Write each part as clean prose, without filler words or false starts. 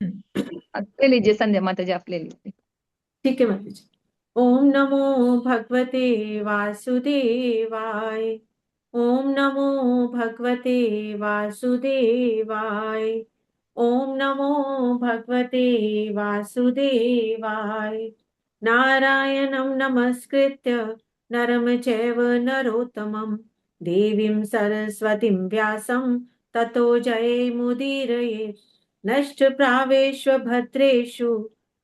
ले लीजिए संध्या माता जी, आप ले लीजिए। ठीक है माता जी। ओम नमो भगवते वासुदेवाय। ओम नमो भगवते वासुदेवाय। ओम नमो भगवते वासुदेवाय। नारायणं नमस्कृत्य नरं चैव नरोत्तमं देवीं सरस्वतीं व्यासं ततो जयमुदीरयेत्। नष्टप्रावेषु भद्रेषु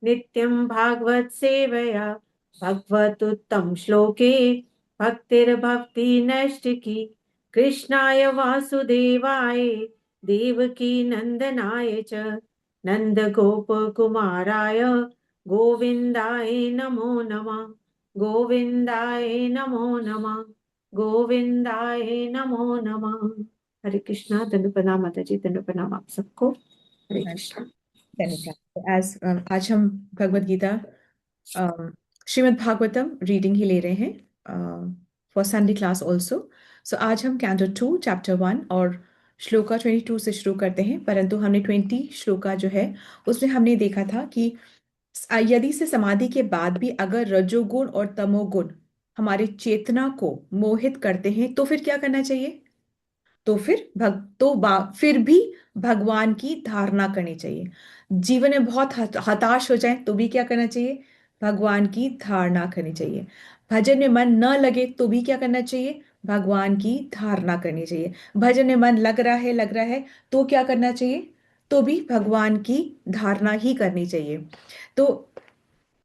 नित्यं भागवत सेवया भगवतुत्तम श्लोके भक्तिर्भक्ति नैष्टिकी। कृष्णाय वासुदेवाय देवकी नंदनाय च नंद गोप कुमाराय गोविंदाय नमो नमः। गोविंदाय नमो नमः। गोविंदाय नमो नमः। हरे कृष्णा। दंड प्रणाम माता जी, दंड प्रणाम आप सबको। हरे कृष्णा। धन्यवाद। एज आज हम भगवत गीता श्रीमद् भागवतम रीडिंग ही ले रहे हैं फॉर संडे क्लास ऑल्सो। सो आज हम कैंटो 2 चैप्टर 1 और श्लोका 22 से शुरू करते हैं, परंतु हमने 20 श्लोका जो है उसमें हमने देखा था कि यदि से समाधि के बाद भी अगर रजोगुण और तमोगुण हमारी चेतना को मोहित करते हैं तो फिर क्या करना चाहिए। तो फिर फिर भी भगवान की धारणा करनी चाहिए। जीवन में बहुत हताश हो जाए तो भी क्या करना चाहिए, भगवान की धारणा करनी चाहिए। भजन में मन न लगे तो भी क्या करना चाहिए, भगवान की धारणा करनी चाहिए। भजन में मन लग रहा है तो क्या करना चाहिए, तो भी भगवान की धारणा ही करनी चाहिए। तो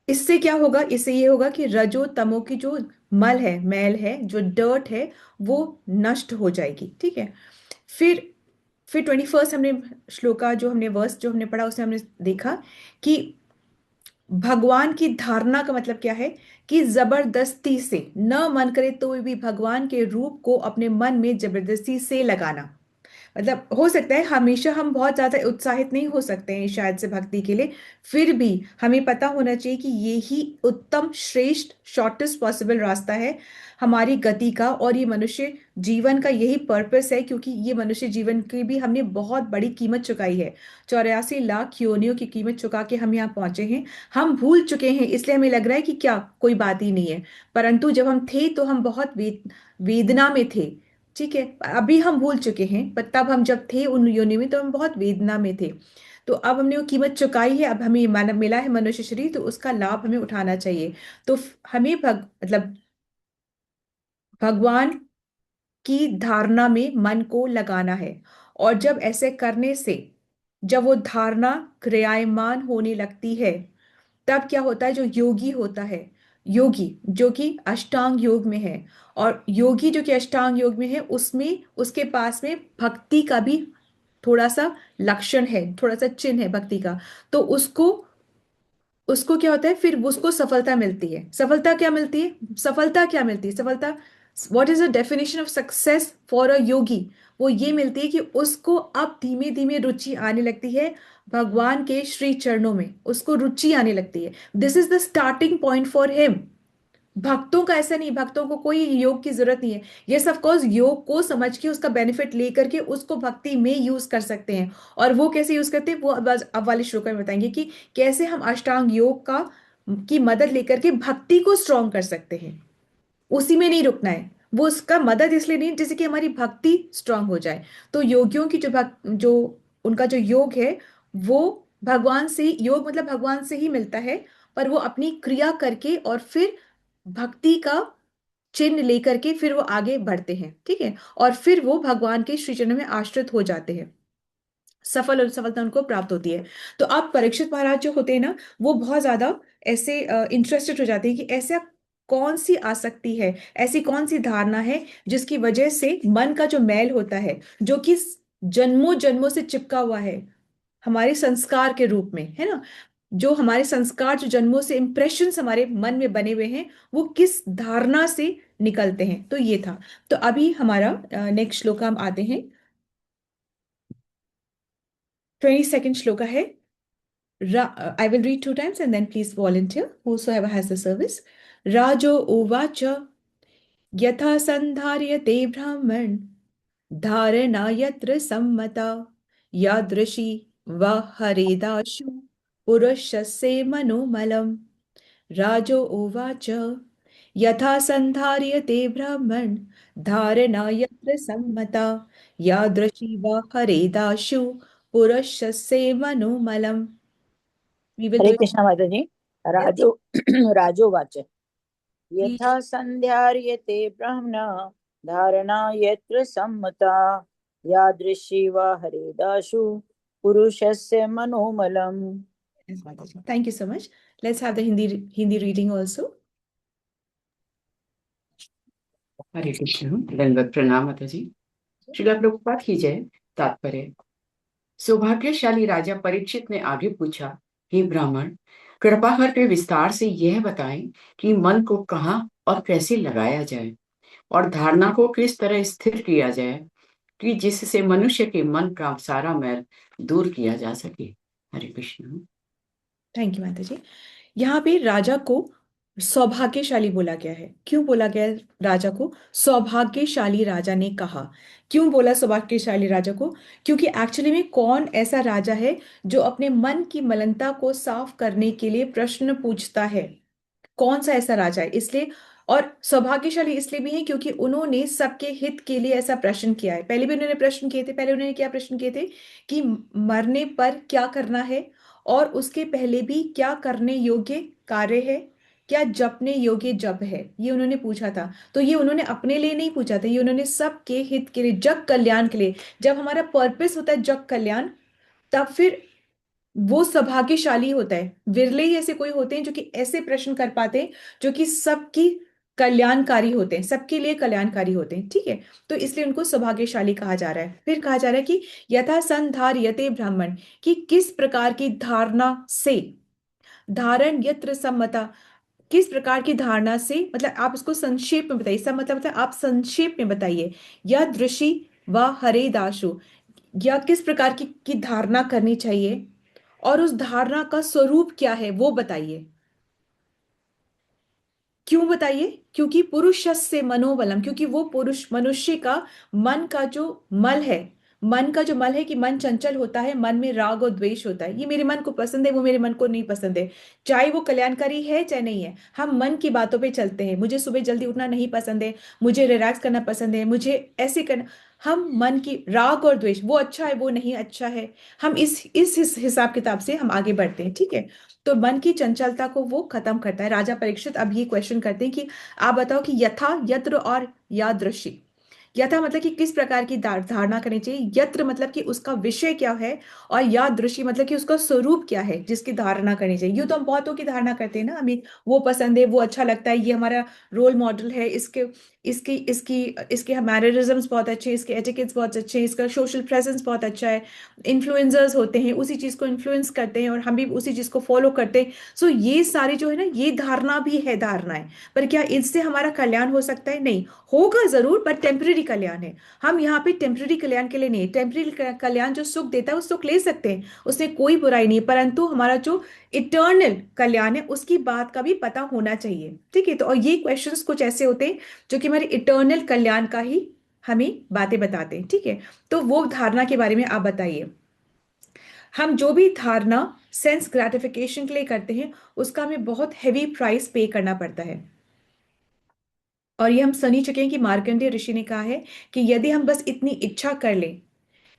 इससे क्या होगा, इससे ये होगा कि रजो तमो की जो मल है, मैल है, जो डर्ट है, वो नष्ट हो जाएगी। ठीक है। फिर 21 हमने श्लोका जो हमने वर्स जो हमने पढ़ा उसमें हमने देखा कि भगवान की धारणा का मतलब क्या है कि जबरदस्ती से न मन करे तो भी भगवान के रूप को अपने मन में जबरदस्ती से लगाना। मतलब हो सकता है हमेशा हम बहुत ज्यादा उत्साहित नहीं हो सकते हैं शायद से भक्ति के लिए, फिर भी हमें पता होना चाहिए कि ये ही उत्तम श्रेष्ठ शॉर्टेस्ट पॉसिबल रास्ता है हमारी गति का, और ये मनुष्य जीवन का यही पर्पस है, क्योंकि ये मनुष्य जीवन की भी हमने बहुत बड़ी कीमत चुकाई है। 84 लाख योनियों की कीमत चुका के हम यहाँ पहुंचे हैं। हम भूल चुके हैं इसलिए हमें लग रहा है कि क्या कोई बात ही नहीं है, परंतु जब हम थे तो हम बहुत वेदना में थे। ठीक है। अभी हम भूल चुके हैं, पर तब हम जब थे उन योनि में तो हम बहुत वेदना में थे। तो अब हमने वो कीमत चुकाई है, अब हमें मिला है मनुष्य शरीर, तो उसका लाभ हमें उठाना चाहिए। तो हमें मतलब भगवान की धारणा में मन को लगाना है। और जब ऐसे करने से जब वो धारणा क्रियायमान होने लगती है, तब क्या होता है, जो योगी होता है, योगी जो कि अष्टांग योग में है, और योगी जो कि अष्टांग योग में है उसमें उसके पास में भक्ति का भी थोड़ा सा लक्षण है, थोड़ा सा चिन्ह है भक्ति का। तो उसको उसको क्या होता है, फिर उसको सफलता मिलती है। सफलता क्या मिलती है, सफलता क्या मिलती है, सफलता, what is the definition of success for a yogi. वो ये मिलती है कि उसको अब धीमे धीमे रुचि आने लगती है भगवान के श्री चरणों में, उसको रुचि आने लगती है। This is the starting point for him. भक्तों का ऐसा नहीं, भक्तों को कोई योग की जरूरत नहीं है। ये सब कोर्स योग को समझ के उसका बेनिफिट लेकर के उसको भक्ति में यूज कर सकते हैं। और वो कैसे यूज करते हैं वो अब वाले श्लोक में बताएंगे कि कैसे हम अष्टांग योग का की मदद लेकर के भक्ति को स्ट्रॉन्ग कर सकते हैं। उसी में नहीं रुकना है, वो उसका मदद इसलिए नहीं जैसे कि हमारी भक्ति स्ट्रांग हो जाए। तो योगियों की जो उनका जो योग है वो भगवान से योग मतलब भगवान से ही मिलता है, पर वो अपनी क्रिया करके और फिर भक्ति का चिन्ह लेकर के फिर वो आगे बढ़ते हैं। ठीक है। और फिर वो भगवान के श्री चरणों में आश्रित हो जाते हैं, सफलता उनको प्राप्त होती है। तो आप परीक्षित महाराज जो होते हैं ना, वो बहुत ज्यादा ऐसे इंटरेस्टेड हो जाते हैं कि ऐसा कौन सी आसक्ति है, ऐसी कौन सी धारणा है जिसकी वजह से मन का जो मैल होता है, जो कि जन्मों जन्मों से चिपका हुआ है हमारे संस्कार के रूप में, है ना, जो हमारे संस्कार जो जन्मों से इंप्रेशंस हमारे मन में बने हुए हैं, वो किस धारणा से निकलते हैं। तो ये था। तो अभी हमारा नेक्स्ट श्लोक हम आते हैं। 22nd श्लोक है। I will read 2 times and then please volunteer, whosoever has the service. Rajo uvacha yatha sandharyate brahman dharana yatra sammata yadrishi हरेदाशु पुरुषस्य मनोमलं राजो उवाच यथा संधार्यते ब्राह्मण धारणा यत्र सम्मता यादृशी वा हरेदाशु पुरुषस्य मनोमलं। We will do Hare it. Krishna माता जी। Yes, राजो राजोवाच please. यथा संध्यार्यते ब्रह्मणा धारणा यत्र सम्मता यादृशी वा हरेदाशु पुरुषस्य मनोमलम्। Yes, Mataji. Thank you so much. Let's have the Hindi reading also. हरे कृष्ण। दंडवत प्रणाम माता जी। श्रील प्रभुपाद की जय। तात्पर्य। सौभाग्यशाली राजा परीक्षित ने आगे पूछा, हे ब्राह्मण, कृपा करके विस्तार से यह बताएं कि मन को कहाँ और कैसे लगाया जाए और धारणा को किस तरह स्थिर किया जाए कि जिससे मनुष्य के मन का सारा मैल दूर किया जा सके। हरे कृष्ण। थैंक यू माता जी। यहाँ पे राजा को सौभाग्यशाली बोला गया है। क्यों बोला गया है राजा को? सौभाग्यशाली राजा ने कहा। क्यों बोला सौभाग्यशाली राजा को? क्योंकि एक्चुअली में कौन ऐसा राजा है जो अपने मन की मलिनता को साफ करने के लिए प्रश्न पूछता है? कौन सा ऐसा राजा है? इसलिए, और सौभाग्यशाली इसलिए भी है क्योंकि उन्होंने सबके हित के लिए ऐसा प्रश्न किया है। पहले भी उन्होंने प्रश्न किए थे। पहले उन्होंने क्या प्रश्न किए थे कि मरने पर क्या करना है, और उसके पहले भी क्या करने योग्य कार्य है, क्या जपने योग्य जप है, ये उन्होंने पूछा था। तो ये उन्होंने अपने लिए नहीं पूछा था, ये उन्होंने सबके हित के लिए, जग कल्याण के लिए। जब हमारा पर्पस होता है जग कल्याण, तब फिर वो सौभाग्यशाली होता है। विरले ही ऐसे कोई होते हैं जो कि ऐसे प्रश्न कर पाते हैं जो कि सबकी कल्याणकारी होते हैं, सबके लिए कल्याणकारी होते हैं। ठीक है, तो इसलिए उनको सौभाग्यशाली कहा जा रहा है। फिर कहा जा रहा है कि यथा संधार्यते ब्राह्मण, कि किस प्रकार की धारणा से, धारण यत्र सम्मता, किस प्रकार की धारणा से, मतलब आप इसको संक्षेप में बताइए। सब मतलब आप संक्षेप में बताइए। या दृषि व हरे दाशु, या किस प्रकार की धारणा करनी चाहिए, और उस धारणा का स्वरूप क्या है वो बताइए। क्यों बताइए? क्योंकि पुरुष से मनोबलम, क्योंकि वो पुरुष मनुष्य का मन का जो मल है, मन का जो मल है कि मन चंचल होता है, मन में राग और द्वेष होता है। ये मेरे मन को पसंद है, वो मेरे मन को नहीं पसंद है, चाहे वो कल्याणकारी है चाहे नहीं है। हम मन की बातों पे चलते हैं। मुझे सुबह जल्दी उठना नहीं पसंद है, मुझे रिलैक्स करना पसंद है, मुझे ऐसे करना। हम मन की राग और द्वेष, वो अच्छा है वो नहीं अच्छा है, हम इस हिसाब किताब से हम आगे बढ़ते हैं। ठीक है, तो मन की चंचलता को वो खत्म करता है। राजा परीक्षित अब ये क्वेश्चन करते हैं कि आप बताओ कि यथा, यत्र और यादृशी। यथा मतलब कि किस प्रकार की धारणा करनी चाहिए, यत्र मतलब कि उसका विषय क्या है, और यादृशी मतलब कि उसका स्वरूप क्या है जिसकी धारणा करनी चाहिए। यूं तो हम बहुतों की धारणा करते हैं ना, हमें वो पसंद है, वो अच्छा लगता है, ये हमारा रोल मॉडल है, इसके इसकी इसकी इसके मैनरिज्म्स बहुत अच्छे हैं, इसके एटिकेट्स बहुत अच्छे हैं, इसका सोशल प्रेजेंस बहुत अच्छा है। इन्फ्लुएंसर्स होते हैं, उसी चीज को इन्फ्लुएंस करते हैं और हम भी उसी चीज को फॉलो करते हैं। सो ये सारी जो है ना, ये धारणा भी है धारणाएं। पर क्या इससे हमारा कल्याण हो सकता है? नहीं होगा, जरूर, पर टेम्पररी कल्याण है। हम यहाँ पे टेम्पररी कल्याण के लिए नहीं, टेम्पररी कल्याण जो सुख देता है वो सुख ले सकते हैं, उसमें कोई बुराई नहीं है, परंतु हमारा जो इटर्नल कल्याण है उसकी बात का भी पता होना चाहिए। ठीक है, तो और ये क्वेश्चंस कुछ ऐसे होते हैं जो कि हमारे इटर्नल कल्याण का ही हमें बातें बताते हैं। ठीक है, तो वो धारणा के बारे में आप बताइए। हम जो भी धारणा सेंस ग्रेटिफिकेशन के लिए करते हैं उसका हमें बहुत हैवी प्राइस पे करना पड़ता है। और ये हम सुनी चुके हैं कि मार्कंडेय ऋषि ने कहा है कि यदि हम बस इतनी इच्छा कर लें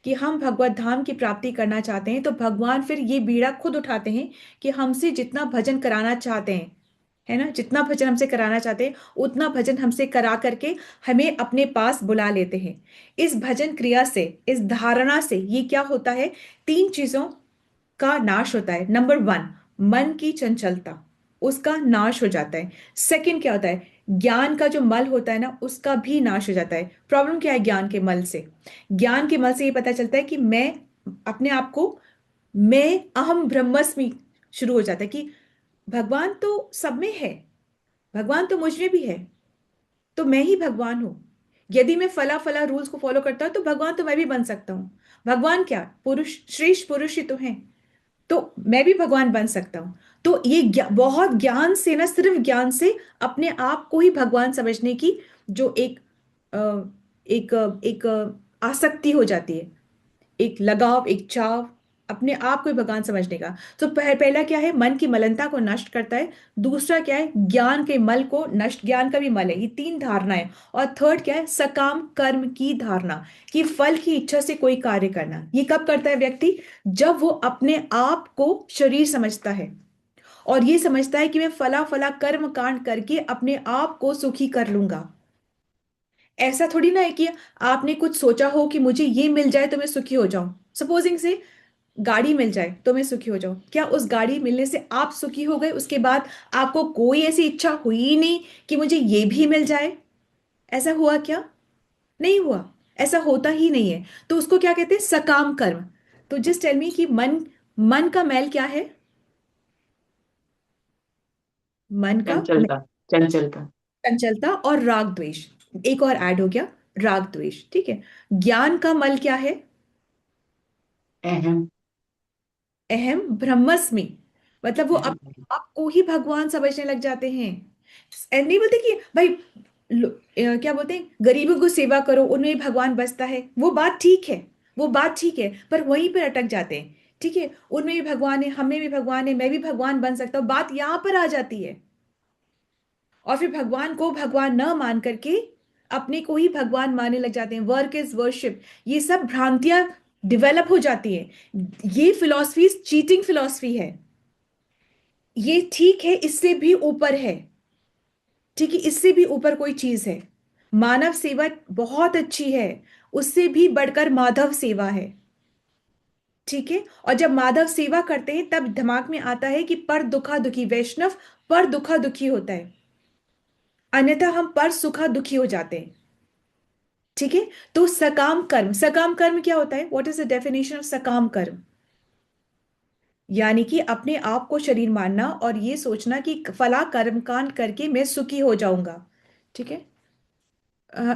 कि हम भगवत धाम की प्राप्ति करना चाहते हैं, तो भगवान फिर ये बीड़ा खुद उठाते हैं कि हमसे जितना भजन कराना चाहते हैं, है ना, जितना भजन हमसे कराना चाहते हैं उतना भजन हमसे करा करके हमें अपने पास बुला लेते हैं। इस भजन क्रिया से, इस धारणा से ये क्या होता है, तीन चीजों का नाश होता है। नंबर वन, मन की चंचलता, उसका नाश हो जाता है। सेकंड क्या होता है, ज्ञान का जो मल होता है ना, उसका भी नाश हो जाता है। प्रॉब्लम क्या है ज्ञान के मल से? ज्ञान के मल से ये पता चलता है कि मैं अपने आप को, मैं अहम ब्रह्मस्मि शुरू हो जाता है कि भगवान तो सब में है, भगवान तो मुझ में भी है, तो मैं ही भगवान हूं। यदि मैं फला फला रूल्स को फॉलो करता हूं तो भगवान तो मैं भी बन सकता हूं। भगवान क्या, पुरुष, श्रेष्ठ पुरुष ही तो हैं, तो मैं भी भगवान बन सकता हूं। तो ये बहुत ज्ञान से ना, सिर्फ ज्ञान से अपने आप को ही भगवान समझने की जो एक आसक्ति हो जाती है, एक लगाव, एक चाव, अपने आप को ही भगवान समझने का। तो पहला क्या है, मन की मलिनता को नष्ट करता है। दूसरा क्या है, ज्ञान के मल को नष्ट, ज्ञान का भी मल है, ये 3 धारणाएं। और थर्ड क्या है, सकाम कर्म की धारणा, कि फल की इच्छा से कोई कार्य करना। ये कब करता है व्यक्ति, जब वो अपने आप को शरीर समझता है और ये समझता है कि मैं फला फला कर्म कांड करके अपने आप को सुखी कर लूंगा। ऐसा थोड़ी ना है कि आपने कुछ सोचा हो कि मुझे ये मिल जाए तो मैं सुखी हो जाऊं। सपोजिंग से गाड़ी मिल जाए तो मैं सुखी हो जाऊं, क्या उस गाड़ी मिलने से आप सुखी हो गए? उसके बाद आपको कोई ऐसी इच्छा हुई ही नहीं कि मुझे ये भी मिल जाए? ऐसा हुआ क्या? नहीं हुआ। ऐसा होता ही नहीं है। तो उसको क्या कहते हैं, सकाम कर्म। तो जस्ट टेल मी कि मन, मन का मैल क्या है? मन का चंचलता। चंचलता। चंचलता और राग द्वेष। एक और ऐड हो गया, राग द्वेष। ठीक है। ज्ञान का मल क्या है? अहम। अहम ब्रह्मस्मि। मतलब वो अहम। अपने आप को ही भगवान समझने लग जाते हैं। ऐसे नहीं बोलते कि भाई क्या बोलते हैं, गरीबों को सेवा करो उनमें भी भगवान बसता है। वो बात ठीक है, वो बात ठीक है, पर वहीं पर अटक जाते हैं। ठीक है, उनमें भी भगवान है, हमें भी भगवान है, मैं भी भगवान बन सकता हूँ, बात यहां पर आ जाती है। और फिर भगवान को भगवान न मान करके अपने को ही भगवान मानने लग जाते हैं। वर्क इज वर्शिप, ये सब भ्रांतियां डेवलप हो जाती है। ये फिलॉसफी चीटिंग फिलॉसफी है। ये ठीक है, इससे भी ऊपर है। ठीक है, इससे भी ऊपर कोई चीज है। मानव सेवा बहुत अच्छी है, उससे भी बढ़कर माधव सेवा है। ठीक है, और जब माधव सेवा करते हैं तब दिमाग में आता है कि पर दुखा दुखी वैष्णव पर दुखा दुखी होता है, अन्यथा हम पर सुखा दुखी हो जाते हैं। ठीक है, तो सकाम कर्म, सकाम कर्म क्या होता है? What is the definition of सकाम कर्म? यानी कि अपने आप को शरीर मानना और ये सोचना कि फला कर्म कांड करके मैं सुखी हो जाऊंगा। ठीक है।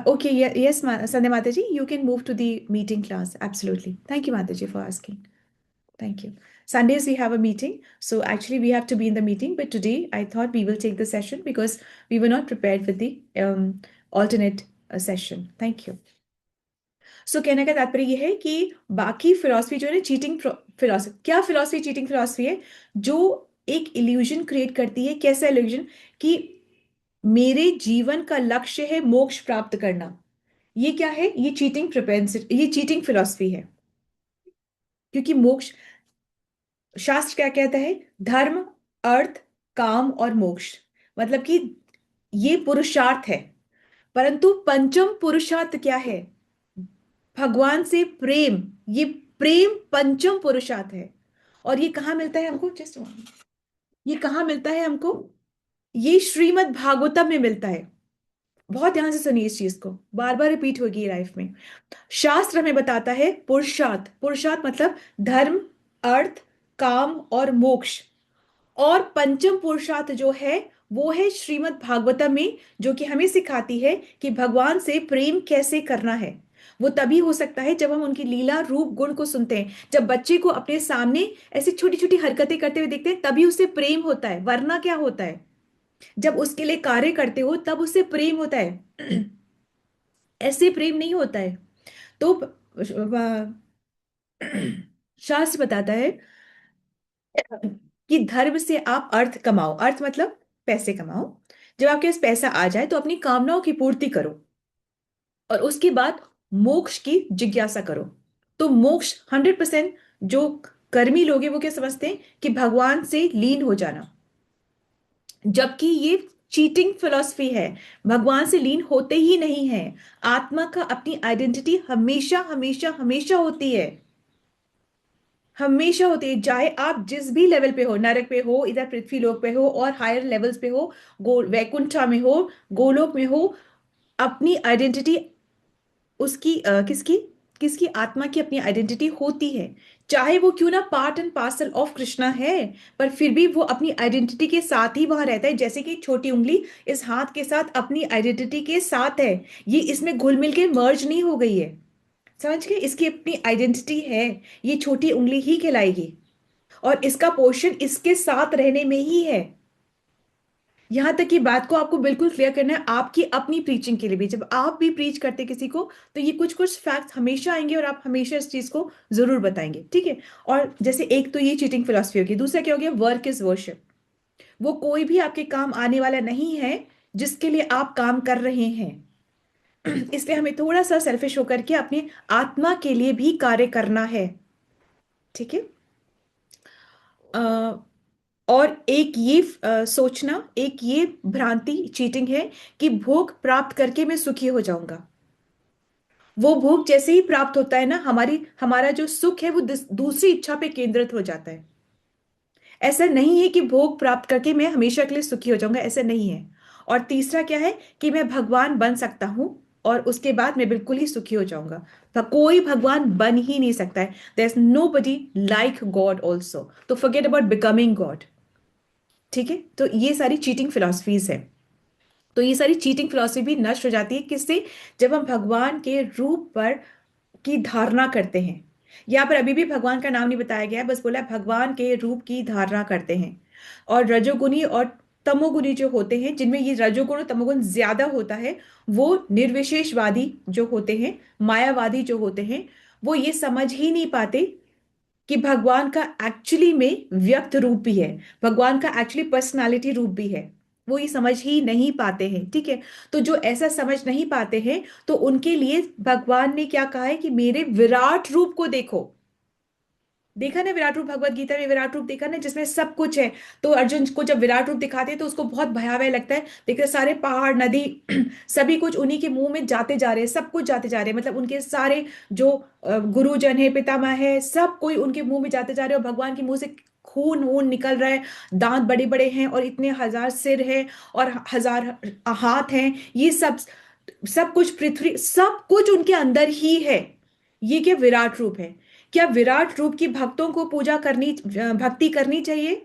Okay, yes, Sandhya Mataji, you can move to the meeting class. Absolutely. Thank you, Mataji, for asking. Thank you. Sundays we have a meeting. So actually we have to be in the meeting, but today I thought we will take the session because we were not prepared with the alternate session. Thank you. सो कहने का तात्पर्य यह है कि बाकी philosophy जो है ना, चीटिंग फिलॉसफी, क्या फिलॉसफी चीटिंग फिलॉसफी है? जो एक इल्यूजन क्रिएट करती है। कैसा इल्यूजन? कि मेरे जीवन का लक्ष्य है मोक्ष प्राप्त करना। ये क्या है? ये चीटिंग प्रोपेंसिटी, ये चीटिंग फिलॉसफी है। क्योंकि मोक्ष, शास्त्र क्या कहता है? धर्म, अर्थ, काम और मोक्ष। मतलब कि ये पुरुषार्थ है, परंतु पंचम पुरुषार्थ क्या है? भगवान से प्रेम। ये प्रेम पंचम पुरुषार्थ है। और ये कहाँ मिलता है हमको? जस्ट, ये कहाँ मिलता है हमको? ये श्रीमद् भागवतम में मिलता है। बहुत ध्यान से सुनिए इस चीज को, बार बार रिपीट होगी लाइफ में। शास्त्र हमें बताता है पुरुषार्थ, पुरुषार्थ मतलब धर्म, अर्थ, काम और मोक्ष। और पंचम पुरुषार्थ जो है वो है श्रीमद् भागवतम में, जो कि हमें सिखाती है कि भगवान से प्रेम कैसे करना है। वो तभी हो सकता है जब हम उनकी लीला रूप गुण को सुनते हैं। जब बच्चे को अपने सामने ऐसी छोटी छोटी हरकतें करते हुए देखते हैं तभी उससे प्रेम होता है, वरना क्या होता है? जब उसके लिए कार्य करते हो तब उससे प्रेम होता है, ऐसे प्रेम नहीं होता है। तो शास्त्र बताता है कि धर्म से आप अर्थ कमाओ। अर्थ मतलब पैसे कमाओ। जब आपके पास पैसा आ जाए तो अपनी कामनाओं की पूर्ति करो और उसके बाद मोक्ष की जिज्ञासा करो। तो मोक्ष 100% जो कर्मी लोग हैं वो क्या समझते हैं कि भगवान से लीन हो जाना, जबकि ये चीटिंग फिलॉसफी है। भगवान से लीन होते ही नहीं है। आत्मा का अपनी आइडेंटिटी हमेशा हमेशा हमेशा होती है, हमेशा होती है। चाहे आप जिस भी लेवल पे हो, नरक पे हो, इधर पृथ्वी लोक पे हो और हायर लेवल्स पे हो, वैकुंठा में हो, गोलोक में हो, अपनी आइडेंटिटी उसकी किसकी, किसकी? आत्मा की अपनी आइडेंटिटी होती है। चाहे वो क्यों ना part and parcel of Krishna है, पर फिर भी वो अपनी आइडेंटिटी के साथ ही वहां रहता है। जैसे कि छोटी उंगली इस हाथ के साथ अपनी आइडेंटिटी के साथ है, ये इसमें घुल मिल के मर्ज नहीं हो गई है। समझ गए? इसकी अपनी आइडेंटिटी है, ये छोटी उंगली ही कहलाएगी और इसका पोर्शन इसके साथ रहने में ही है। यहाँ तक की बात को आपको बिल्कुल क्लियर करना है आपकी अपनी प्रीचिंग के लिए भी। जब आप भी प्रीच करते किसी को तो ये कुछ कुछ फैक्ट्स हमेशा आएंगे और आप हमेशा इस चीज को जरूर बताएंगे, ठीक है। और जैसे एक तो ये चीटिंग फिलॉसफी होगी, दूसरा क्या हो गया, वर्क इज वर्शिप। वो कोई भी आपके काम आने वाला नहीं है जिसके लिए आप काम कर रहे हैं। इसलिए हमें थोड़ा सा सेल्फिश होकर के अपनी आत्मा के लिए भी कार्य करना है, ठीक है। अ, और एक ये सोचना, एक ये भ्रांति चीटिंग है कि भोग प्राप्त करके मैं सुखी हो जाऊंगा। वो भोग जैसे ही प्राप्त होता है ना, हमारा जो सुख है वो दूसरी इच्छा पे केंद्रित हो जाता है। ऐसा नहीं है कि भोग प्राप्त करके मैं हमेशा के लिए सुखी हो जाऊंगा, ऐसा नहीं है। और तीसरा क्या है कि मैं भगवान बन सकता हूं और उसके बाद मैं बिल्कुल ही सुखी हो जाऊंगा। तो कोई भगवान बन ही नहीं सकता है। There is nobody like God also, तो फॉरगेट अबाउट बिकमिंग गॉड, ठीक है। तो ये सारी चीटिंग फिलॉसफीज है। तो ये सारी चीटिंग फिलॉसफी भी नष्ट हो जाती है किससे, जब हम भगवान के रूप पर की धारणा करते हैं। यहाँ पर अभी भी भगवान का नाम नहीं बताया गया है, बस बोला है भगवान के रूप की धारणा करते हैं। और रजोगुणी और तमोगुणी जो होते हैं, जिनमें ये रजोगुण और तमोगुण ज्यादा होता है, वो निर्विशेषवादी जो होते हैं, मायावादी जो होते हैं, वो ये समझ ही नहीं पाते कि भगवान का एक्चुअली में व्यक्त रूप भी है, भगवान का एक्चुअली पर्सनालिटी रूप भी है। वो ये समझ ही नहीं पाते हैं, ठीक है। तो जो ऐसा समझ नहीं पाते हैं, तो उनके लिए भगवान ने क्या कहा है कि मेरे विराट रूप को देखो। देखा ना विराट रूप, भगवत गीता में विराट रूप देखा ना, जिसमें सब कुछ है। तो अर्जुन को जब विराट रूप दिखाते हैं तो उसको बहुत भयावह लगता है। देखते सारे पहाड़, नदी, सभी कुछ उन्हीं के मुंह में जाते जा रहे हैं, सब कुछ जाते जा रहे हैं। मतलब उनके सारे जो गुरुजन है, पितामह है, सब कोई उनके मुंह में जाते जा रहे हैं और भगवान के मुंह से खून वून निकल रहा है। दांत बड़े बड़े हैं और इतने हजार सिर है और हजार हाथ हैं। ये सब सब कुछ, पृथ्वी सब कुछ उनके अंदर ही है। ये क्या विराट रूप है। क्या विराट रूप की भक्तों को पूजा करनी, भक्ति करनी चाहिए?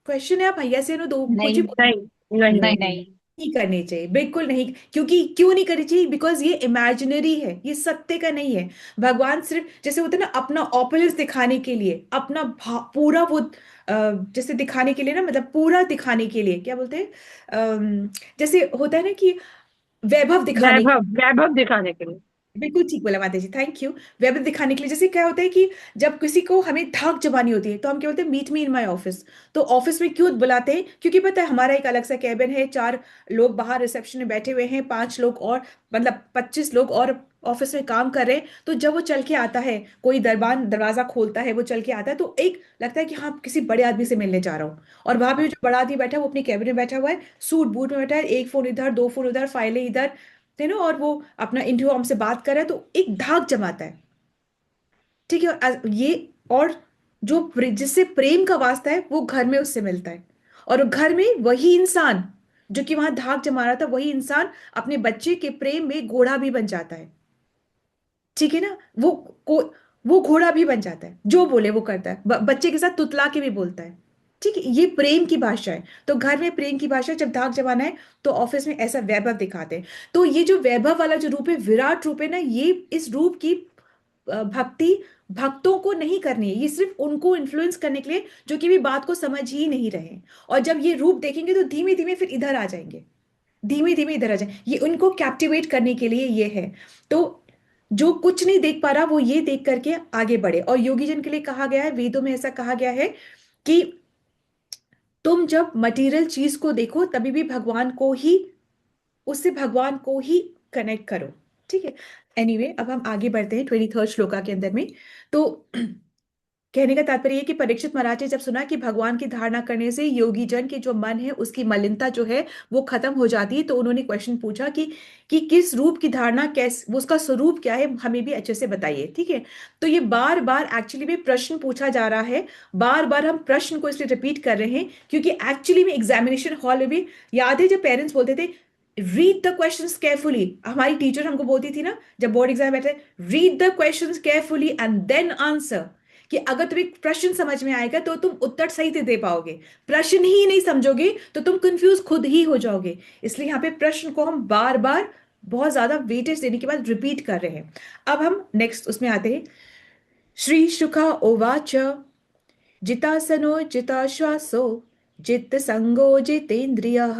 क्वेश्चन है आप भैया से नो, दो कुछ ही नहीं बोल- नहीं नहीं नहीं नहीं। नहीं करनी चाहिए, बिल्कुल नहीं। क्योंकि क्यों नहीं करनी चाहिए, बिकॉज ये इमेजिनरी है, ये सत्य का नहीं है। भगवान सिर्फ जैसे होता है ना, अपना ऑपुलेंस दिखाने के लिए, अपना पूरा वो जैसे दिखाने के लिए ना, मतलब पूरा दिखाने के लिए क्या बोलते हैं, जैसे होता है ना कि वैभव दिखाने, वैभव वैभव दिखाने के लिए। बिल्कुल ठीक बोला माता जी, थैंक यू। वेब दिखाने के लिए जैसे क्या होता है कि जब किसी को हमें धाक जमानी होती है तो हम क्या बोलते हैं, meet me in my office. तो ऑफिस में क्यों बुलाते हैं, क्योंकि पता है हमारा एक अलग सा कैबिन है, 4 लोग बाहर रिसेप्शन में बैठे हुए हैं, 5 लोग और, मतलब 25 लोग और ऑफिस में काम कर रहे हैं। तो जब वो चल के आता है, कोई दरबान दरवाजा खोलता है, वो चल के आता है, तो एक लगता है कि हाँ किसी बड़े आदमी से मिलने जा रहा हूँ। और वहां पे जो बड़ा आदमी बैठा है वो अपने कैबिन में बैठा हुआ है, सूट बूट में बैठा है, एक फोन इधर, 2 फोन उधर, फाइलें इधर, और वो अपना इंडियो हमसे बात कर रहा है, तो एक धाक जमाता है, ठीक है। ये और जो जिससे प्रेम का वास्ता है वो घर में उससे मिलता है। और घर में वही इंसान जो कि वहां धाक जमा रहा था, वही इंसान अपने बच्चे के प्रेम में घोड़ा भी बन जाता है, ठीक है ना। वो घोड़ा भी बन जाता है, जो बोले वो करता है, बच्चे के साथ तुतला के भी बोलता है, ठीक है। ये प्रेम की भाषा है। तो घर में प्रेम की भाषा, जब धाक जमाना है तो ऑफिस में ऐसा वैभव दिखाते हैं। तो ये जो वैभव वाला जो रूप है, विराट रूप है ना, ये इस रूप की भक्ति भक्तों को नहीं करनी है, ये सिर्फ उनको इन्फ्लुएंस करने के लिए जो कि भी बात को समझ ही नहीं रहे हैं। और जब ये रूप देखेंगे तो धीमे धीमे फिर इधर आ जाएंगे, धीमे धीमे इधर आ जाए, ये उनको कैप्टिवेट करने के लिए ये है। तो जो कुछ नहीं देख पा रहा वो ये देख करके आगे बढ़े। और योगी जन के लिए कहा गया है, वेदों में ऐसा कहा गया है कि तुम जब मटेरियल चीज को देखो तभी भी भगवान को ही, उससे भगवान को ही कनेक्ट करो, ठीक है। एनीवे, अब हम आगे बढ़ते हैं 23rd श्लोका के अंदर में। तो कहने का तात्पर्य है कि परीक्षित महाराज ने जब सुना कि भगवान की धारणा करने से योगी जन के जो मन है उसकी मलिनता जो है वो खत्म हो जाती है, तो उन्होंने क्वेश्चन पूछा कि किस रूप की धारणा, कैसे, वो उसका स्वरूप क्या है, हमें भी अच्छे से बताइए, ठीक है। तो ये बार बार एक्चुअली में प्रश्न पूछा जा रहा है, बार बार हम प्रश्न को इसलिए रिपीट कर रहे हैं क्योंकि एक्चुअली में एग्जामिनेशन हॉल में भी, याद है जब पेरेंट्स बोलते थे रीड द क्वेश्चंस केयरफुली, हमारी टीचर हमको बोलती थी ना जब बोर्ड एग्जाम बैठे, read the questions carefully and then answer. कि अगर तुम्हें प्रश्न समझ में आएगा तो तुम उत्तर सही से दे पाओगे, प्रश्न ही नहीं समझोगे तो तुम कंफ्यूज खुद ही हो जाओगे। इसलिए यहाँ पे प्रश्न को हम बार बार बहुत ज्यादा वेटेज देने के बाद रिपीट कर रहे हैं। अब हम नेक्स्ट उसमें आते हैं। श्री शुका उवाच जितासनो जिताश्वासो जित संगो जितेन्द्रियः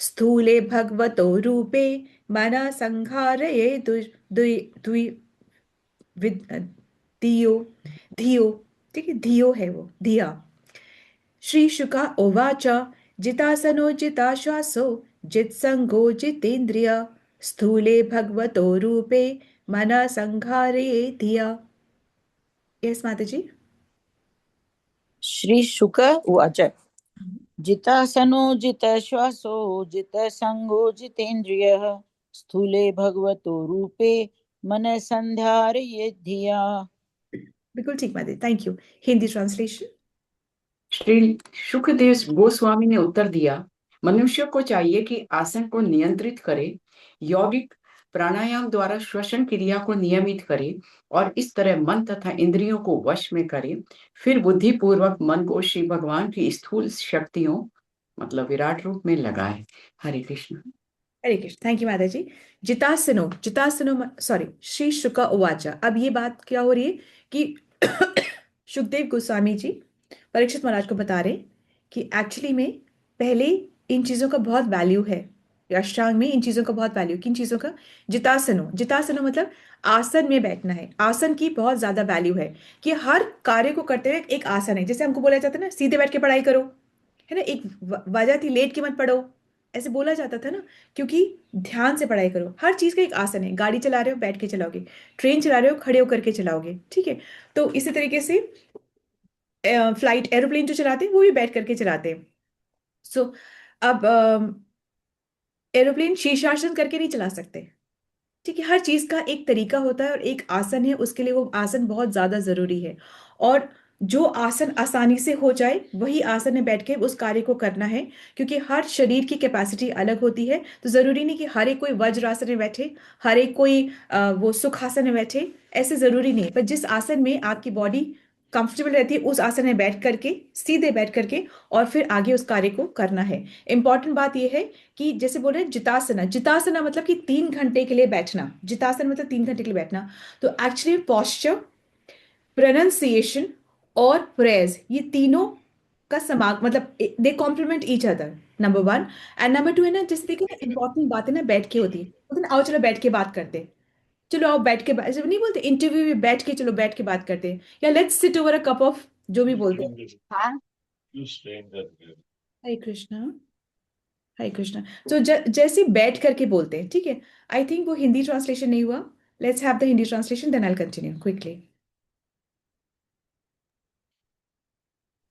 स्थूले भगवतो रूपे मन संहारये धियो धियो, ठीक है, धियो है वो, धिया। श्री शुका उवाच जितासनो जिताश्वासो जित्संगो जितेन्द्रिय स्थूले भगवतो रूपे मन संहारये धिया। यस माता जी। श्रीशुक उवाच जितासनो जितश्वासो जितसंगो जितेन्द्रियः स्थूले भगवतो रूपे मन संध्यारयेत् धिया। बिल्कुल ठीक माता जी, thank you. Hindi translation. Shri Sukhdev Goswami ने उत्तर दिया, मनुष्य को चाहिए कि आसन को नियंत्रित करे, यौगिक प्राणायाम द्वारा श्वसन क्रिया को नियमित करे और इस तरह मन तथा इंद्रियों को वश में करे, फिर बुद्धि पूर्वक मन को श्री भगवान की स्थूल शक्तियों मतलब विराट रूप में लगाए। हरे कृष्ण। हरे कृष्ण, थैंक यू माता जी। जितासनो, जितासनो सॉरी, श्री शुक उवाच। अब ये बात क्या हो रही है कि सुखदेव गोस्वामी जी परीक्षित महाराज को बता रहे कि एक्चुअली में पहले इन चीजों का बहुत वैल्यू है, अष्टांग में इन चीजों का बहुत वैल्यू। किन चीजों का? जितासनो, जितासनो मतलब आसन में बैठना है। आसन की बहुत ज्यादा वैल्यू है कि हर कार्य को करते हुए एक आसन है। जैसे हमको बोला जाता है ना, सीधे बैठ के पढ़ाई करो, है ना, एक वजह थी लेट के मत पढ़ो, ऐसे बोला जाता था ना, क्योंकि ध्यान से पढ़ाई करो। हर चीज का एक आसन है। गाड़ी चला रहे हो बैठ के चलाओगे, ट्रेन चला रहे हो खड़े होकर के चलाओगे, ठीक है। तो इसी तरीके से फ्लाइट, एरोप्लेन जो चलाते हैं वो भी बैठ करके चलाते हैं। सो अब एरोप्लेन शीर्षासन करके नहीं चला सकते, ठीक है। हर चीज का एक तरीका होता है और एक आसन है, उसके लिए वो आसन बहुत ज्यादा जरूरी है। और जो आसन आसानी से हो जाए वही आसन में बैठ के उस कार्य को करना है, क्योंकि हर शरीर की कैपेसिटी अलग होती है। तो जरूरी नहीं कि हर एक कोई वज्रासन में बैठे, हर एक कोई वो सुखासन में बैठे, ऐसे जरूरी नहीं। पर जिस आसन में आपकी बॉडी कंफर्टेबल रहती है उस आसन में बैठ करके, सीधे बैठ करके और फिर आगे उस कार्य को करना है। इंपॉर्टेंट बात यह है कि जैसे बोल रहे हैं जितासना, जितासना मतलब कि 3 घंटे के लिए बैठना। जितासन मतलब 3 घंटे के लिए बैठना। तो एक्चुअली पॉस्चर, प्रोनाउंसिएशन और प्रेज, ये तीनों का समाग मतलब they compliment each other, number 1। And number 2 है ना, जैसे देखिए इंपॉर्टेंट बातें ना बैठ के होती है, बोलते हैं ना, आओ चलो बैठ के बात करते हैं, चलो आओ बैठ के ऐसे नहीं बोलते इंटरव्यू में, बैठ के चलो बैठ के बात करते हैं, या let's sit over a cup of, जो भी बोलते हैं। हाँ, हरे कृष्णा, हरे कृष्णा। तो जैसे बैठ करके बोलते हैं, ठीक है। आई थिंक वो हिंदी ट्रांसलेशन नहीं हुआ। Let's have the Hindi translation, then I will continue quickly.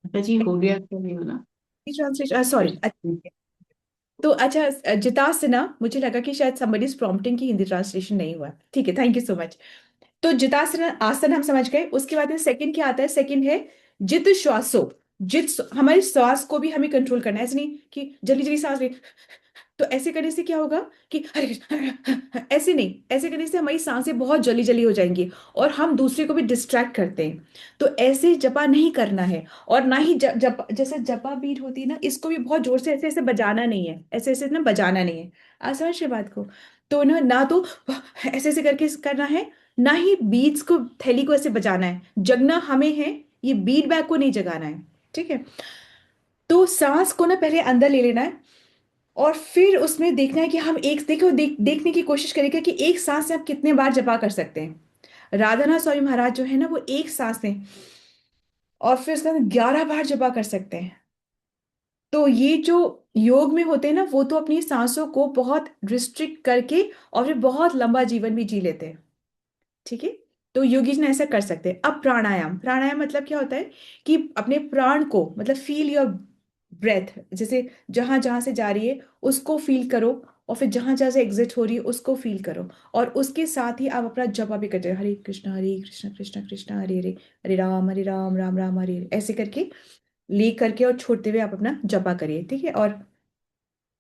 माता जी हो गया तो नहीं होना। Translation, sorry. तो अच्छा, जितासना, मुझे लगा कि शायद somebody is prompting की हिंदी ट्रांसलेशन नहीं हुआ, ठीक है, थैंक यू सो मच। तो जितासना आसन हम समझ गए। उसके बाद में सेकंड क्या आता है? सेकंड है जित श्वासो। हमारी श्वास को भी हमें कंट्रोल करना है, ऐसे नहीं कि जल्दी जल्दी सांस ले। तो ऐसे करने से क्या होगा कि हरे कृष्ण, ऐसे नहीं, ऐसे करने से हमारी सांसें बहुत जल्दी जल्दी हो जाएंगी और हम दूसरे को भी डिस्ट्रैक्ट करते हैं। तो ऐसे जपा नहीं करना है। और ना ही जैसे जपा बीट होती है ना, इसको भी बहुत जोर से ऐसे ऐसे बजाना नहीं है, ऐसे ऐसे ना बजाना नहीं है। आप समझ रहे बात को? तो ना तो ऐसे ऐसे करके करना है, ना ही बीट्स को, थैली को ऐसे बजाना है। जगना हमें है, ये बीट बैग को नहीं जगाना है, ठीक है। तो सांस को ना पहले अंदर ले लेना है और फिर उसमें देखना है कि हम एक देखने की कोशिश करेंगे कि एक सांस में आप कितने बार जपा कर सकते हैं। राधानाथ स्वामी महाराज जो है ना, वो एक सांस में और फिर उसके बाद 11 बार जपा कर सकते हैं। तो ये जो योग में होते हैं ना, वो तो अपनी सांसों को बहुत रिस्ट्रिक्ट करके और फिर बहुत लंबा जीवन भी जी लेते हैं, ठीक है। तो योगी जन ऐसा कर सकते हैं। अब प्राणायाम, प्राणायाम मतलब क्या होता है कि अपने प्राण को मतलब फील योर ब्रेथ, जैसे जहां जहां से जा रही है उसको फील करो और फिर जहां जहां से एग्जिट हो रही है उसको फील करो। और उसके साथ ही आप अपना जपा भी करते हैं, हरे कृष्ण कृष्ण कृष्ण हरे हरे, हरे राम राम राम हरे हरे, ऐसे करके ले करके और छोड़ते हुए आप अपना जपा करिए, ठीक है। और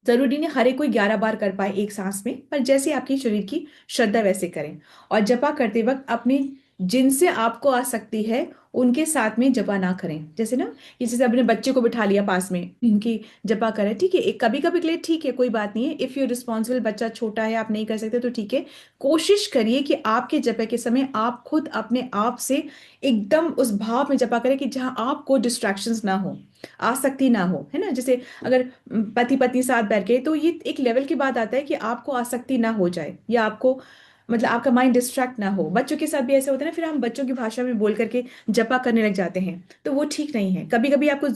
जरूरी नहीं हर एक कोई 11 बार कर पाए एक सांस में, पर जैसे आपकी शरीर की श्रद्धा वैसे करें। और जपा करते वक्त अपने जिनसे आपको आसक्ति है उनके साथ में जपा ना करें। जैसे ना, कि जैसे अपने बच्चे को बिठा लिया पास में, इनकी जपा करें, ठीक है, एक कभी कभी के लिए ठीक है, कोई बात नहीं है। इफ यू रिस्पॉन्सिबल, बच्चा छोटा है, आप नहीं कर सकते तो ठीक है। कोशिश करिए कि आपके जपे के समय आप खुद अपने आप से एकदम उस भाव में जपा करें कि जहां आपको डिस्ट्रैक्शंस ना हो, आसक्ति ना हो, है ना। जैसे अगर पति पत्नी साथ बैठ गए तो ये एक लेवल की बात आता है कि आपको आसक्ति ना हो जाए, या आपको मतलब आपका माइंड डिस्ट्रैक्ट ना हो। बच्चों के साथ भी ऐसा होता है ना, फिर हम बच्चों की भाषा में बोल करके जपा करने लग जाते हैं, तो वो ठीक नहीं है। कभी कभी आपको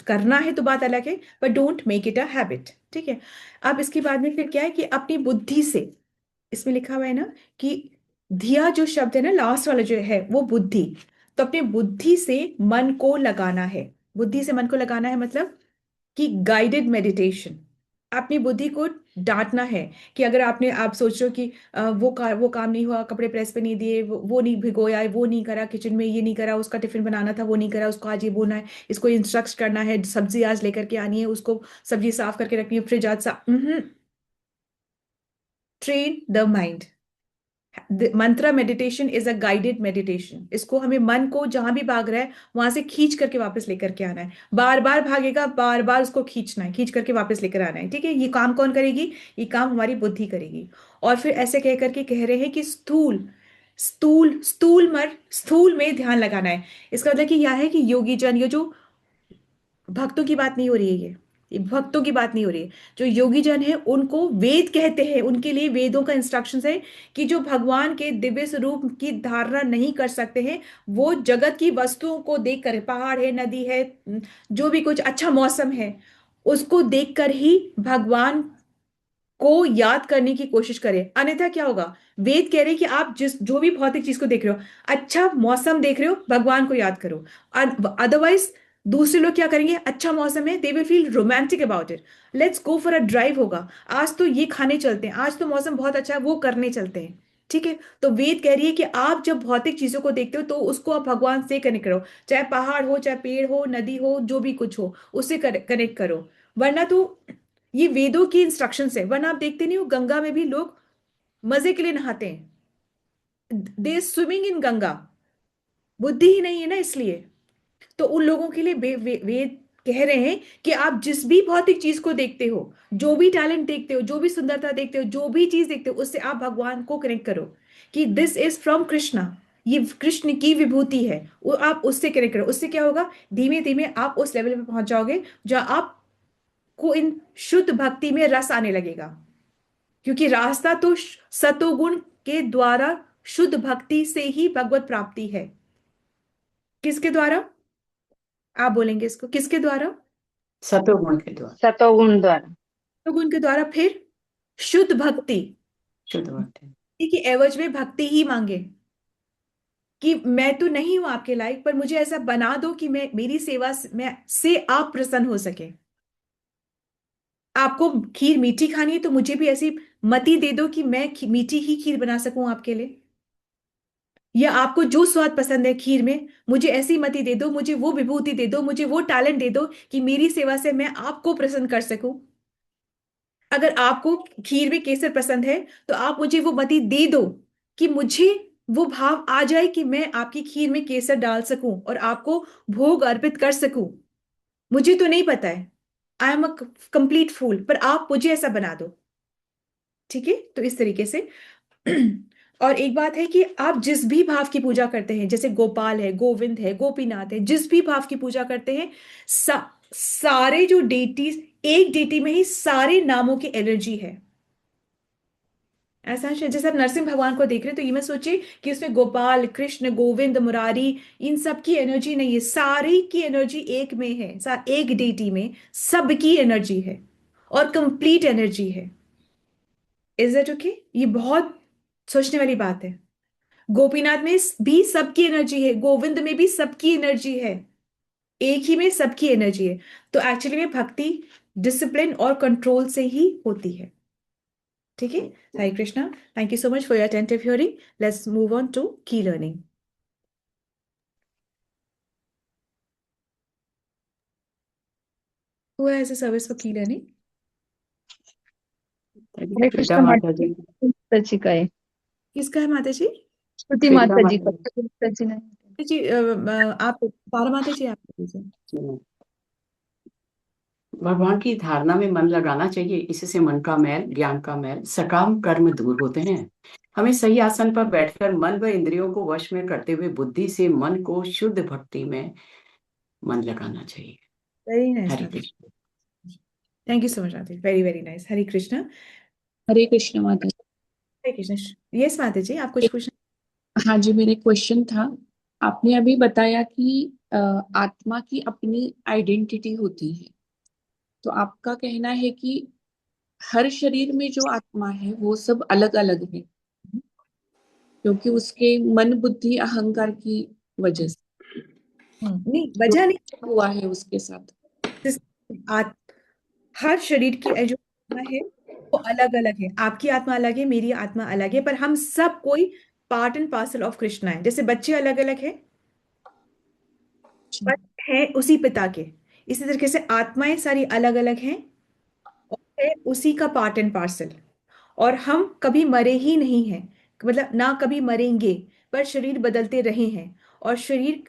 करना है तो बात अलग है, पर don't make it a habit, ठीक है। अब इसके बाद में फिर क्या है कि अपनी बुद्धि से, इसमें लिखा हुआ है ना कि धिया जो शब्द है ना, लास्ट वाला जो है वो बुद्धि, तो अपने बुद्धि से मन को लगाना है। बुद्धि से मन को लगाना है मतलब कि गाइडेड मेडिटेशन। अपनी बुद्धि को डांटना है कि अगर आप सोच रहे हो कि वो काम नहीं हुआ, कपड़े प्रेस पे नहीं दिए, वो नहीं भिगोया, वो नहीं करा, किचन में ये नहीं करा, उसका टिफिन बनाना था वो नहीं करा, उसको आज ये बोलना है, इसको इंस्ट्रक्ट करना है, सब्जी आज लेकर के आनी है, उसको सब्जी साफ करके रखनी है, फ्रिज आज साफ। Train the mind. Mantra meditation is a guided meditation. इसको हमें मन को जहां भी भाग रहा है वहां से खींच करके वापस लेकर के आना है। बार बार भागेगा, बार बार उसको खींचना है, खींच करके वापस लेकर आना है, ठीक है। ये काम कौन करेगी? ये काम हमारी बुद्धि करेगी। और फिर ऐसे कह करके कह रहे हैं कि स्थूल स्थूल स्थूल में ध्यान लगाना है। इसका मतलब कि यह है कि योगी जन, ये जो भक्तों की बात नहीं हो रही है, ये भक्तों की बात नहीं हो रही है, जो योगी जन है उनको वेद कहते हैं, उनके लिए वेदों का इंस्ट्रक्शंस है कि जो भगवान के दिव्य स्वरूप की धारणा नहीं कर सकते हैं, वो जगत की वस्तुओं को देखकर, पहाड़ है, नदी है, जो भी कुछ अच्छा मौसम है, उसको देखकर ही भगवान को याद करने की कोशिश करें। अन्यथा क्या होगा? वेद कह रहे हैं कि आप जिस जो भी भौतिक चीज को देख रहे हो, अच्छा मौसम देख रहे हो, भगवान को याद करो। अदरवाइज दूसरे लोग क्या करेंगे? अच्छा मौसम है, they will feel romantic about it, let's go for a drive होगा, आज तो ये खाने चलते हैं, आज तो मौसम बहुत अच्छा है, वो करने चलते हैं, ठीक है। तो वेद कह रही है कि आप जब भौतिक चीजों को देखते हो तो उसको आप भगवान से कनेक्ट करो, चाहे पहाड़ हो, चाहे पेड़ हो, नदी हो, जो भी कुछ हो, उससे कनेक्ट करो। वरना तो ये वेदों की इंस्ट्रक्शंस है। वरना आप देखते नहीं हो, गंगा में भी लोग मजे के लिए नहाते हैं, दे स्विमिंग इन गंगा, बुद्धि ही नहीं है ना इसलिए। तो उन लोगों के लिए वेद कह रहे हैं कि आप जिस भी भौतिक चीज को देखते हो, जो भी टैलेंट देखते हो, जो भी सुंदरता देखते हो, जो भी चीज देखते हो, उससे आप भगवान को कनेक्ट करो कि दिस इज फ्रॉम कृष्णा, ये कृष्ण की विभूति है, वो आप उससे कनेक्ट करो। उससे क्या होगा? धीमे धीमे आप उस लेवल पे पहुंच जाओगे जहां आप को इन शुद्ध भक्ति में रस आने लगेगा। क्योंकि रास्ता तो सतोगुण के द्वारा शुद्ध भक्ति से ही भगवत प्राप्ति है। किसके द्वारा? आप बोलेंगे इसको, किसके द्वारा? सतोगुण के द्वारा। सतोगुण द्वारा। सतोगुण के द्वारा। फिर शुद्ध भक्ति, शुद्ध भक्ति। कि एवज में भक्ति ही मांगे कि मैं तो नहीं हूं आपके लायक, पर मुझे ऐसा बना दो कि मैं मेरी सेवा में से आप प्रसन्न हो सके। आपको खीर मीठी खानी है तो मुझे भी ऐसी मति दे दो कि मैं मीठी ही खीर बना सकूं आपके लिए। या आपको जो स्वाद पसंद है खीर में, मुझे ऐसी मति दे दो, मुझे वो विभूति दे दो, मुझे वो टैलेंट दे दो कि मेरी सेवा से मैं आपको प्रसन्न कर सकूं। अगर आपको खीर में केसर पसंद है तो आप मुझे वो मति दे दो कि मुझे वो भाव आ जाए कि मैं आपकी खीर में केसर डाल सकूं और आपको भोग अर्पित कर सकूं। मुझे तो नहीं पता है, आई एम अ कंप्लीट फूल, पर आप मुझे ऐसा बना दो, ठीक है। तो इस तरीके से और एक बात है कि आप जिस भी भाव की पूजा करते हैं, जैसे गोपाल है, गोविंद है, गोपीनाथ है, जिस भी भाव की पूजा करते हैं, सारे जो डेटीज, एक डेटी में ही सारे नामों की एनर्जी है। ऐसा है जैसे आप नरसिंह भगवान को देख रहे हैं तो ये मत सोचिए कि उसमें गोपाल, कृष्ण, गोविंद, मुरारी, इन सब की एनर्जी नहीं है, सारी की एनर्जी एक में है, एक डेटी में सबकी एनर्जी है और कंप्लीट एनर्जी है। Is that okay? ये बहुत सोचने वाली बात है। गोपीनाथ में भी सबकी एनर्जी है, गोविंद में भी सबकी एनर्जी है, एक ही में सबकी एनर्जी है। तो एक्चुअली में भक्ति डिसिप्लिन और कंट्रोल से ही होती है, ठीक है। Hare Krishna, thank you so much for your attentive hearing. Let's move on to key learning. Who has a service for key learning? Hare Krishna Geeta माता जी। माता जी का है। किसका है माता जी? स्तुति श्वेता माता जी माता का जी ने। जी आप तारा माता जी आप लीजिए। जी। भगवान की धारणा में मन लगाना चाहिए, इससे मन का मैल, ज्ञान का मैल, सकाम कर्म दूर होते हैं। हमें सही आसन पर बैठकर मन व इंद्रियों को वश में करते हुए बुद्धि से मन को शुद्ध भक्ति में मन लगाना चाहिए। वेरी नाइस हरे माता जी, Krishna. Thank you so much माता जी, very very nice. Hare Krishna. Hare Krishna माता जी। हरे कृष्ण। यस माता जी, आप कुछ एक- पूछना। हाँ जी, मेरे क्वेश्चन था, आपने अभी बताया कि आत्मा की अपनी आइडेंटिटी होती है, तो आपका कहना है कि हर शरीर में जो आत्मा है वो सब अलग अलग है, क्योंकि उसके मन बुद्धि अहंकार की वजह से नहीं, जो वजह नहीं। हुआ है उसके साथ। आत, हर शरीर की जो आत्मा है वो अलग अलग है। आपकी आत्मा अलग है, मेरी आत्मा अलग है, पर हम सब कोई part and parcel of Krishna है। जैसे बच्चे अलग अलग है पर है उसी पिता के, इसी तरीके से आत्माएं सारी अलग अलग हैं और है उसी का पार्ट एंड पार्सल। और हम कभी मरे ही नहीं हैं, मतलब ना कभी मरेंगे, पर शरीर बदलते रहे हैं और शरीर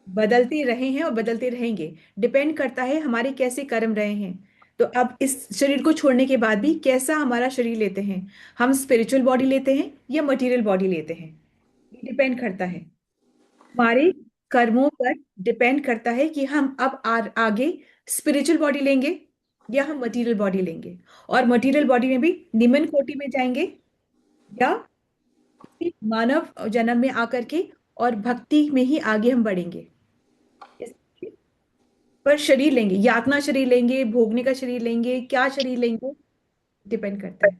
बदलते रहे हैं और बदलते रहेंगे। डिपेंड करता है हमारे कैसे कर्म रहे हैं। तो अब इस शरीर को छोड़ने के बाद भी कैसा हमारा शरीर लेते हैं, हम स्पिरिचुअल बॉडी लेते हैं या मटेरियल बॉडी लेते हैं, ये डिपेंड करता है हमारे कर्मों पर। डिपेंड करता है कि हम अब आगे स्पिरिचुअल बॉडी लेंगे या हम मटेरियल बॉडी लेंगे, और मटेरियल बॉडी में भी निम्न कोटि में जाएंगे या मानव जन्म में आकर के और भक्ति में ही आगे हम बढ़ेंगे। पर शरीर लेंगे, यातना शरीर लेंगे, भोगने का शरीर लेंगे, क्या शरीर लेंगे, डिपेंड करता है।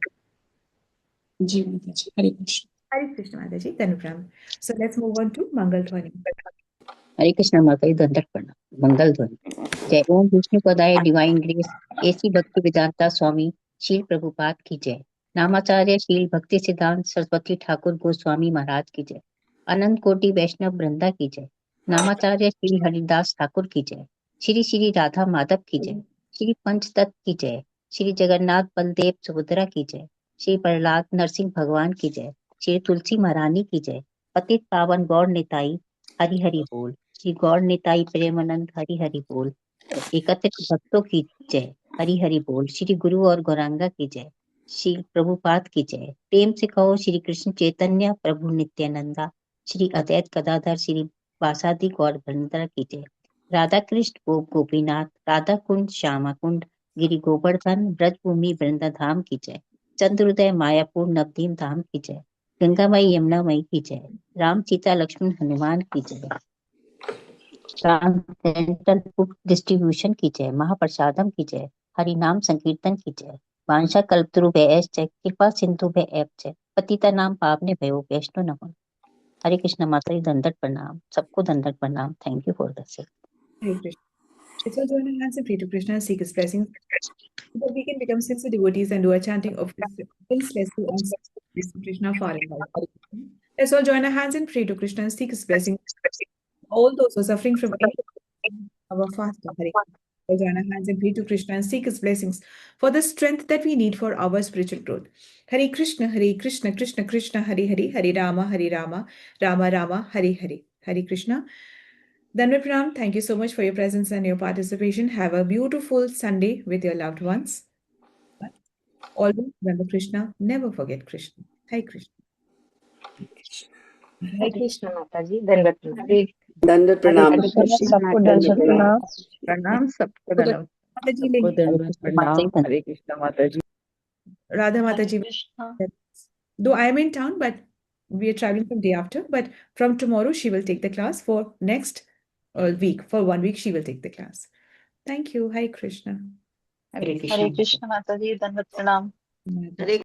जी माता जी, हरे कृष्ण। हरे कृष्ण माता जी, धन्यवाद। So let's move on to मंगल ध्वनि। हरे कृष्ण माता जी, दंडक प्रणाम। मंगल ध्वनि। जय ओम विष्णु पदाय डिवाइन ग्रेस एसी भक्ति वेदांता स्वामी शील प्रभुपाद की जय। नामाचार्य शील भक्ति सिद्धांत सरस्वती ठाकुर गोस्वामी महाराज की जय। अनंत कोटि वैष्णव वृंदा की जय। नामाचार्य श्री हरिदास ठाकुर की जय। श्री श्री राधा माधव की जय। श्री पंचतत्व की जय। श्री जगन्नाथ बलदेव सुभद्रा की जय। श्री प्रहलाद नरसिंह भगवान की जय। श्री तुलसी महारानी की जय। पतित पावन गौर निताई हरि हरि बोल। श्री गौर निताई प्रेमानंद हरि हरि बोल। एकत्रित भक्तों की जय हरि हरि बोल। श्री गुरु और गौरांगा की जय। श्री प्रभुपाद की जय। प्रेम से कहो श्री कृष्ण चैतन्य प्रभु नित्यानंदा। श्री अद्वैत गदाधर श्री वासादि गौर वृंदा की जय। राधा कृष्ण गोप गोपीनाथ राधा कुंड श्यामा कुंड गिरि गोवर्धन ब्रजभूमि वृंदाधाम की जय। चंद्रोदय मायापुर नवदीप धाम की जय। गंगामयी यमुनामयी की जय। राम सीता लक्ष्मण हनुमान की जय। ट्रांसडेंटल बुक डिस्ट्रीब्यूशन की जय। महाप्रसादम की जय। हरि नाम संकीर्तन की जय। वांछा कल्पतरु भयश्च जय कृपा सिंधु भय ऐप जय। पतिता नाम पावने भयो वैष्णो नमः। हरे कृष्ण माता जी, दंडक प्रणाम। सबको दंडक प्रणाम। थैंक यू फॉर द सेवा। Hare Krishna. Let's all join our hands and pray to Krishna and seek his blessings, so that we can become sincere devotees and do a chanting of this lesson and Krishna far and wide. Hare Krishna. Let's all join our hands and pray to Krishna and seek his blessings. All those who are suffering from any our fasting. Hare Krishna. Let's join our hands and pray to Krishna and seek his blessings for the strength that we need for our spiritual growth. Hare Krishna, Krishna Krishna, Hare Hare, Hare Rama, Rama Rama, Hare Hare. Hare Krishna. Dandavat Pranam, thank you so much for your presence and your participation. Have a beautiful Sunday with your loved ones. Always remember Krishna, never forget Krishna. Hare Krishna. हरे कृष्ण माता जी, दंडवत प्रणाम। दंड प्रणाम। हरे कृष्ण सबको माता जी, दंडवत प्रणाम। दंडवत प्रणाम सबको दंडवत। माता जी सबको लेंगे। दंडवत प्रणाम। हरे कृष्ण माता जी। Radha Mata ji. Krishna. Though I am in town, but we are traveling from day after. But from tomorrow, she will take the class for next week. For 1 week, she will take the class. Thank you. Hare Krishna. Hare Hare Krishna माता जी, दंडवत प्रणाम। Hare हरे